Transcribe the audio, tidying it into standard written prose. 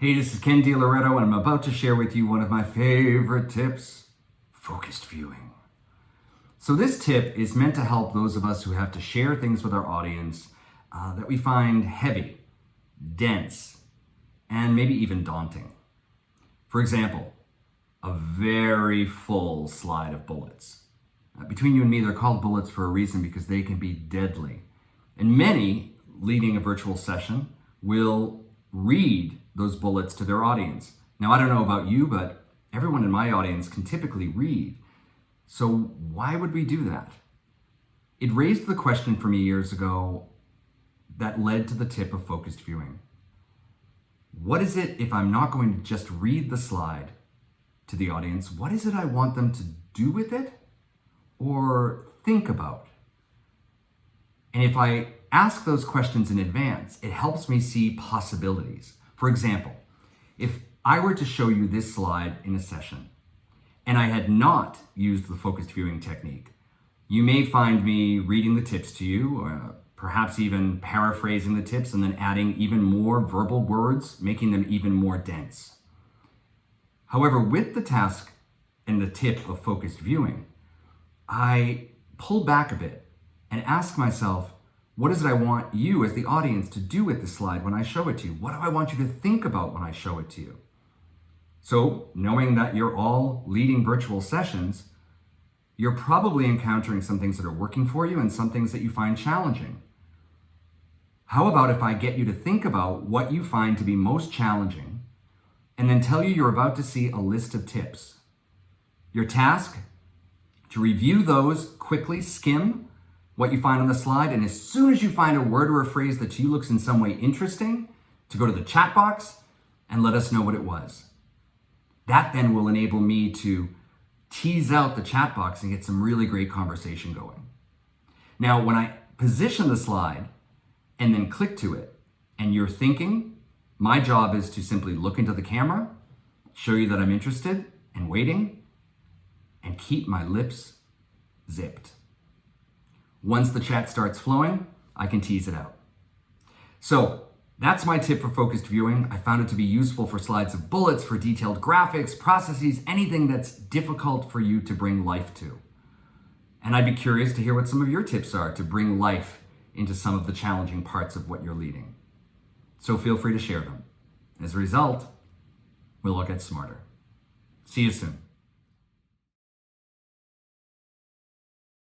Hey, this is Ken DiLoretto, and I'm about to share with you one of my favorite tips, focused viewing. So this tip is meant to help those of us who have to share things with our audience that we find heavy, dense, and maybe even daunting. For example, a very full slide of bullets. Between you and me, they're called bullets for a reason because they can be deadly. And many, leading a virtual session, will read those bullets to their audience. Now, I don't know about you, but everyone in my audience can typically read. So why would we do that? It raised the question for me years ago that led to the tip of focused viewing. What is it if I'm not going to just read the slide to the audience? What is it I want them to do with it or think about? And if I ask those questions in advance, it helps me see possibilities. For example, if I were to show you this slide in a session and I had not used the focused viewing technique, you may find me reading the tips to you, or perhaps even paraphrasing the tips and then adding even more verbal words, making them even more dense. However, with the task and the tip of focused viewing, I pull back a bit and ask myself, what is it I want you as the audience to do with the slide when I show it to you? What do I want you to think about when I show it to you? So, knowing that you're all leading virtual sessions, you're probably encountering some things that are working for you and some things that you find challenging. How about if I get you to think about what you find to be most challenging and then tell you you're about to see a list of tips? Your task, to review those, quickly skim what you find on the slide, and as soon as you find a word or a phrase that to you looks in some way interesting, to go to the chat box and let us know what it was. That then will enable me to tease out the chat box and get some really great conversation going. Now, when I position the slide and then click to it, and you're thinking, my job is to simply look into the camera, show you that I'm interested and waiting, and keep my lips zipped. Once the chat starts flowing, I can tease it out. So that's my tip for focused viewing. I found it to be useful for slides of bullets, for detailed graphics, processes, anything that's difficult for you to bring life to. And I'd be curious to hear what some of your tips are to bring life into some of the challenging parts of what you're leading. So feel free to share them. As a result, we'll all get smarter. See you soon.